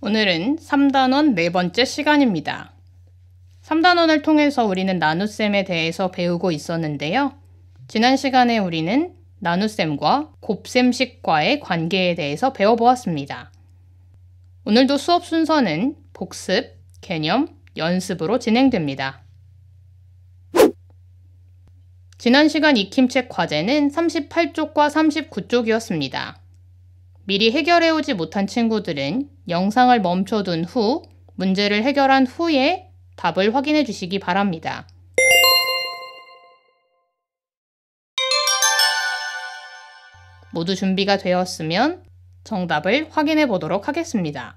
오늘은 3단원 네 번째 시간입니다. 3단원을 통해서 우리는 나눗셈에 대해서 배우고 있었는데요. 지난 시간에 우리는 나눗셈과 곱셈식과의 관계에 대해서 배워보았습니다. 오늘도 수업 순서는 복습, 개념, 연습으로 진행됩니다. 지난 시간 익힘책 과제는 38쪽과 39쪽이었습니다. 미리 해결해오지 못한 친구들은 영상을 멈춰둔 후 문제를 해결한 후에 답을 확인해 주시기 바랍니다. 모두 준비가 되었으면 정답을 확인해 보도록 하겠습니다.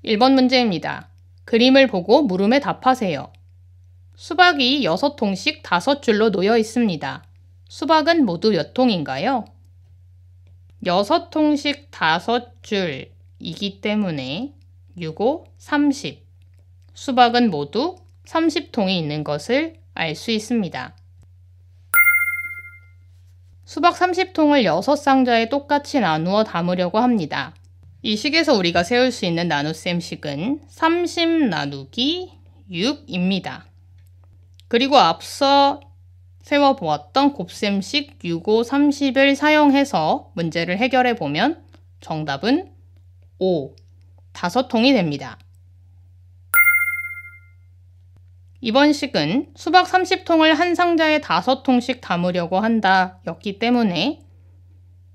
1번 문제입니다. 그림을 보고 물음에 답하세요. 수박이 6통씩 5줄로 놓여 있습니다. 수박은 모두 몇 통인가요? 6통씩 5줄이기 때문에 6, 5, 30. 수박은 모두 30통이 있는 것을 알 수 있습니다. 수박 30통을 6상자에 똑같이 나누어 담으려고 합니다. 이 식에서 우리가 세울 수 있는 나눗셈식은 30 나누기 6입니다. 그리고 앞서 세워보았던 곱셈식 6, 5, 30을 사용해서 문제를 해결해 보면 정답은 5, 5통이 됩니다. 이번 식은 수박 30통을 한 상자에 5통씩 담으려고 한다 였기 때문에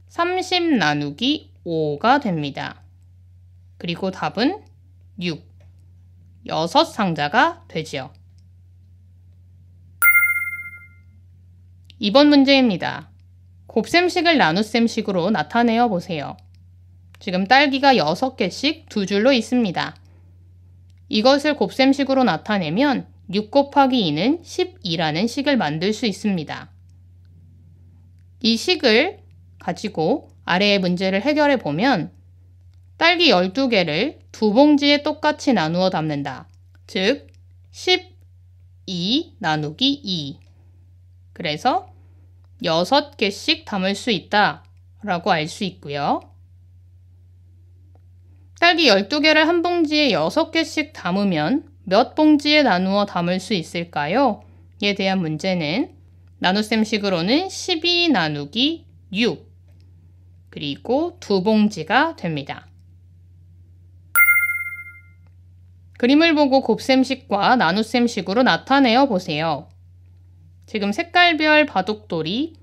30 나누기 5가 됩니다. 그리고 답은 6, 6상자가 되지요. 2번 문제입니다. 곱셈식을 나눗셈식으로 나타내어 보세요. 지금 딸기가 6개씩 2줄로 있습니다. 이것을 곱셈식으로 나타내면 6 곱하기 2는 12라는 식을 만들 수 있습니다. 이 식을 가지고 아래의 문제를 해결해 보면 딸기 12개를 두 봉지에 똑같이 나누어 담는다. 즉 12 나누기 2. 그래서 6개씩 담을 수 있다 라고 알 수 있고요. 딸기 12개를 한 봉지에 6개씩 담으면 몇 봉지에 나누어 담을 수 있을까요? 에 대한 문제는 나눗셈식으로는 12 나누기 6 그리고 두 봉지가 됩니다. 그림을 보고 곱셈식과 나눗셈식으로 나타내어 보세요. 지금 색깔별 바둑돌이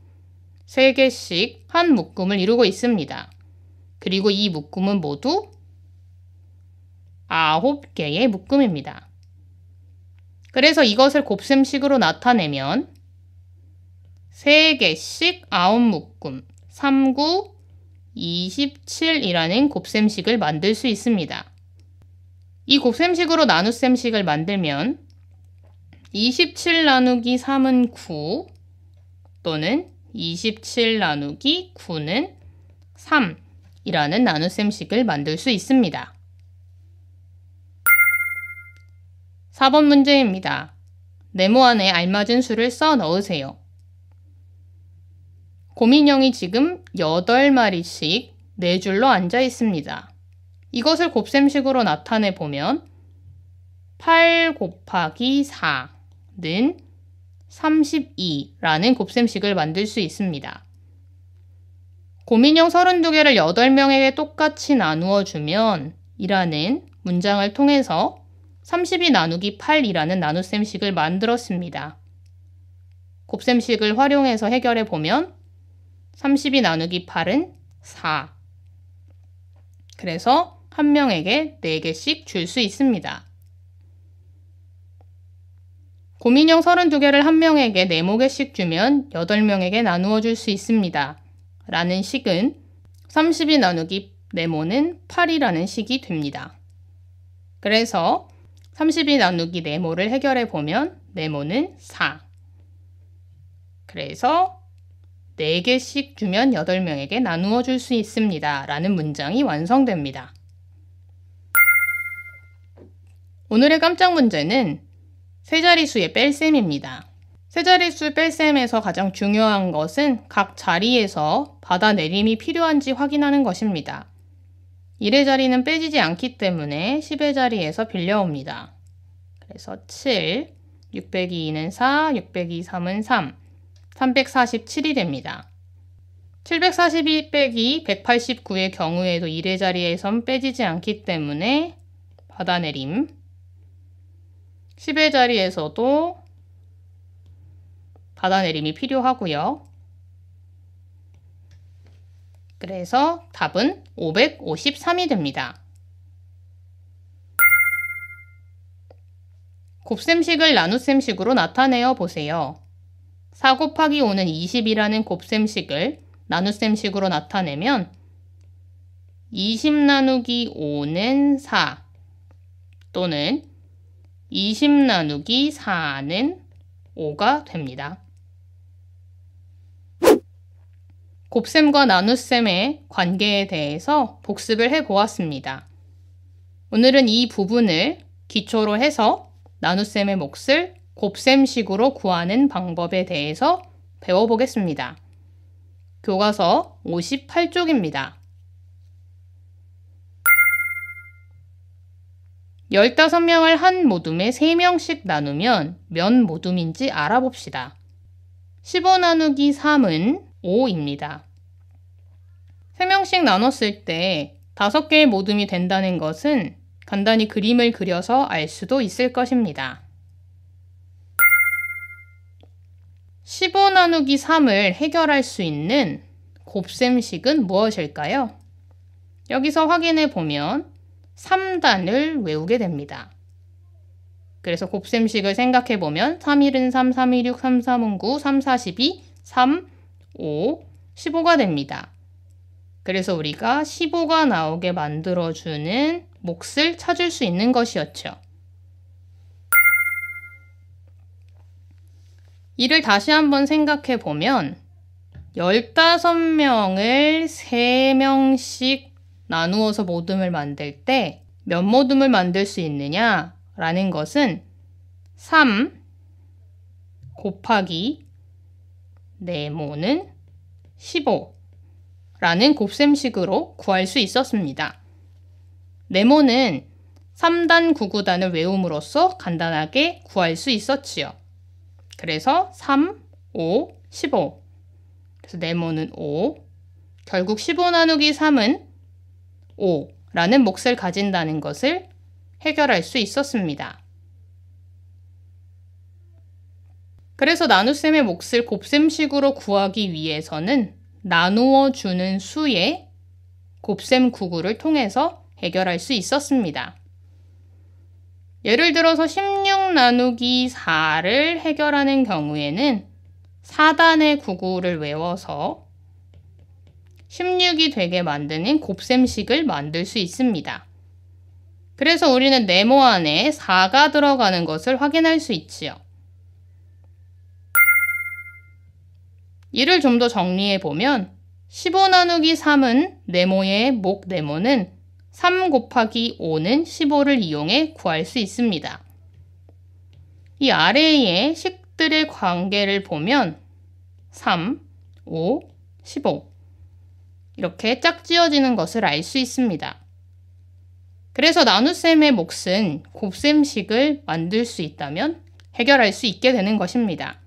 3개씩 한 묶음을 이루고 있습니다. 그리고 이 묶음은 모두 9개의 묶음입니다. 그래서 이것을 곱셈식으로 나타내면 3개씩 9묶음, 3, 9, 27이라는 곱셈식을 만들 수 있습니다. 이 곱셈식으로 나눗셈식을 만들면 27 나누기 3은 9 또는 27 나누기 9는 3이라는 나눗셈식을 만들 수 있습니다. 4번 문제입니다. 네모 안에 알맞은 수를 써 넣으세요. 곰인형이 지금 8마리씩 4줄로 앉아 있습니다. 이것을 곱셈식으로 나타내 보면 8 곱하기 4는 32라는 곱셈식을 만들 수 있습니다. 곰인형 32개를 8명에게 똑같이 나누어 주면 이라는 문장을 통해서 32 나누기 8이라는 나눗셈식을 만들었습니다. 곱셈식을 활용해서 해결해 보면 32 나누기 8은 4. 그래서 한 명에게 4개씩 줄 수 있습니다. 곰인형 32개를 한 명에게 4모개씩 주면 8명에게 나누어 줄 수 있습니다. 라는 식은 32 나누기 네모는 8이라는 식이 됩니다. 그래서 32 나누기 네모를 해결해 보면 네모는 4. 그래서 4개씩 주면 8명에게 나누어 줄 수 있습니다. 라는 문장이 완성됩니다. 오늘의 깜짝 문제는 세자리수의 뺄셈입니다. 세자리수 뺄셈에서 가장 중요한 것은 각 자리에서 받아내림이 필요한지 확인하는 것입니다. 1의 자리는 빼지지 않기 때문에 10의 자리에서 빌려옵니다. 그래서 7, 6 빼기 2는 4, 6 빼기 3은 3, 347이 됩니다. 742 빼기 189의 경우에도 1의 자리에선 빼지지 않기 때문에 받아내림. 10의 자리에서도 받아내림이 필요하고요. 그래서 답은 553이 됩니다. 곱셈식을 나눗셈식으로 나타내어 보세요. 4 곱하기 5는 20이라는 곱셈식을 나눗셈식으로 나타내면 20 나누기 5는 4 또는 20 나누기 4는 5가 됩니다. 곱셈과 나눗셈의 관계에 대해서 복습을 해보았습니다. 오늘은 이 부분을 기초로 해서 나눗셈의 몫을 곱셈식으로 구하는 방법에 대해서 배워보겠습니다. 교과서 58쪽입니다. 15명을 한 모둠에 3명씩 나누면 몇 모둠인지 알아봅시다. 15 나누기 3은 5입니다. 3명씩 나눴을 때 5개의 모둠이 된다는 것은 간단히 그림을 그려서 알 수도 있을 것입니다. 15 나누기 3을 해결할 수 있는 곱셈식은 무엇일까요? 여기서 확인해 보면 3단을 외우게 됩니다. 그래서 곱셈식을 생각해 보면 3일은 3, 3일 6, 3, 3은 9, 3, 4, 12, 3, 5, 15가 됩니다. 그래서 우리가 15가 나오게 만들어주는 몫을 찾을 수 있는 것이었죠. 이를 다시 한번 생각해 보면 15명을 3명씩 나누어서 모둠을 만들 때 몇 모둠을 만들 수 있느냐 라는 것은 3 곱하기 네모는 15 라는 곱셈식으로 구할 수 있었습니다. 네모는 3단 9구단을 외움으로써 간단하게 구할 수 있었지요. 그래서 3, 5, 15. 그래서 네모는 5. 결국 15 나누기 3은 5라는 몫을 가진다는 것을 해결할 수 있었습니다. 그래서 나눗셈의 몫을 곱셈식으로 구하기 위해서는 나누어 주는 수의 곱셈 구구를 통해서 해결할 수 있었습니다. 예를 들어서 16 나누기 4를 해결하는 경우에는 4단의 구구를 외워서 16이 되게 만드는 곱셈식을 만들 수 있습니다. 그래서 우리는 네모 안에 4가 들어가는 것을 확인할 수 있지요. 이를 좀 더 정리해 보면 15 나누기 3은 네모의 목 네모는 3 곱하기 5는 15를 이용해 구할 수 있습니다. 이 아래의 식들의 관계를 보면 3, 5, 15 이렇게 짝지어지는 것을 알 수 있습니다. 그래서 나눗셈의 몫은 곱셈식을 만들 수 있다면 해결할 수 있게 되는 것입니다.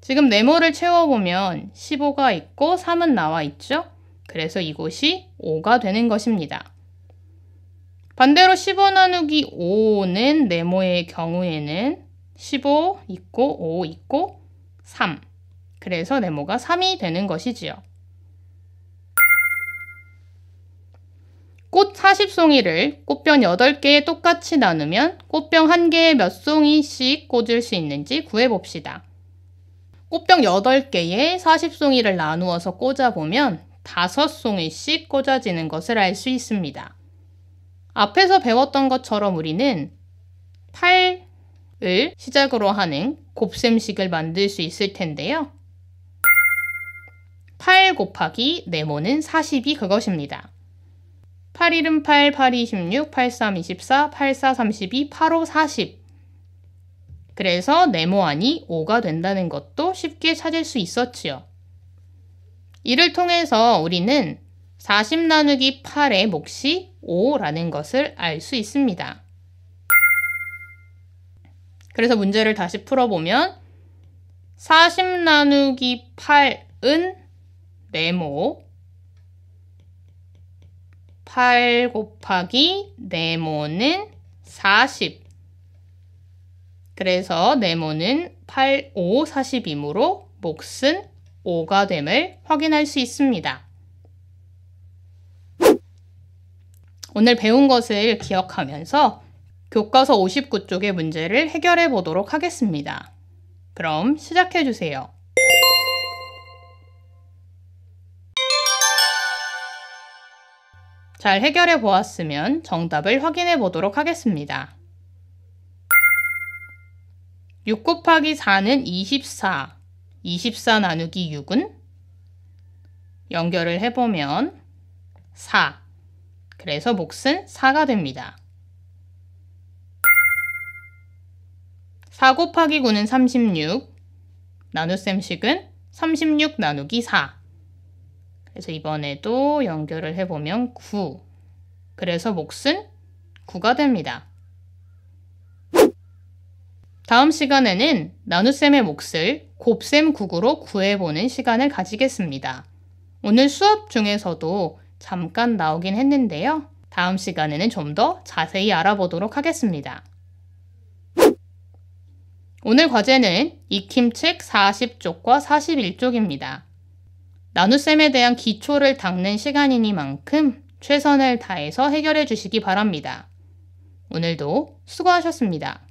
지금 네모를 채워보면 15가 있고 3은 나와 있죠? 그래서 이곳이 5가 되는 것입니다. 반대로 15 나누기 5는 네모의 경우에는 15 있고 5 있고 3. 그래서 네모가 3이 되는 것이지요. 꽃 40송이를 꽃병 8개에 똑같이 나누면 꽃병 1개에 몇 송이씩 꽂을 수 있는지 구해봅시다. 꽃병 8개에 40송이를 나누어서 꽂아보면 5송이씩 꽂아지는 것을 알 수 있습니다. 앞에서 배웠던 것처럼 우리는 8을 시작으로 하는 곱셈식을 만들 수 있을 텐데요. 8 곱하기 네모는 40이 그것입니다. 8일은 8, 8이 16, 8, 3, 24, 8, 4, 32, 8, 5, 40. 그래서 네모 안이 5가 된다는 것도 쉽게 찾을 수 있었지요. 이를 통해서 우리는 40 나누기 8의 몫이 5라는 것을 알 수 있습니다. 그래서 문제를 다시 풀어보면 40 나누기 8은 네모, 8 곱하기 네모는 40. 그래서 네모는 8, 5, 40이므로 몫은 5가 됨을 확인할 수 있습니다. 오늘 배운 것을 기억하면서 교과서 59쪽의 문제를 해결해 보도록 하겠습니다. 그럼 시작해 주세요. 잘 해결해 보았으면 정답을 확인해 보도록 하겠습니다. 6 곱하기 4는 24. 24 나누기 6은? 연결을 해보면 4. 그래서 몫은 4가 됩니다. 4 곱하기 9는 36. 나눗셈식은 36 나누기 4. 그래서 이번에도 연결을 해보면 9. 그래서 몫은 9가 됩니다. 다음 시간에는 나눗셈의 몫을 곱셈 국으로 구해보는 시간을 가지겠습니다. 오늘 수업 중에서도 잠깐 나오긴 했는데요. 다음 시간에는 좀 더 자세히 알아보도록 하겠습니다. 오늘 과제는 익힘책 40쪽과 41쪽입니다. 나눗셈에 대한 기초를 닦는 시간이니만큼 최선을 다해서 해결해 주시기 바랍니다. 오늘도 수고하셨습니다.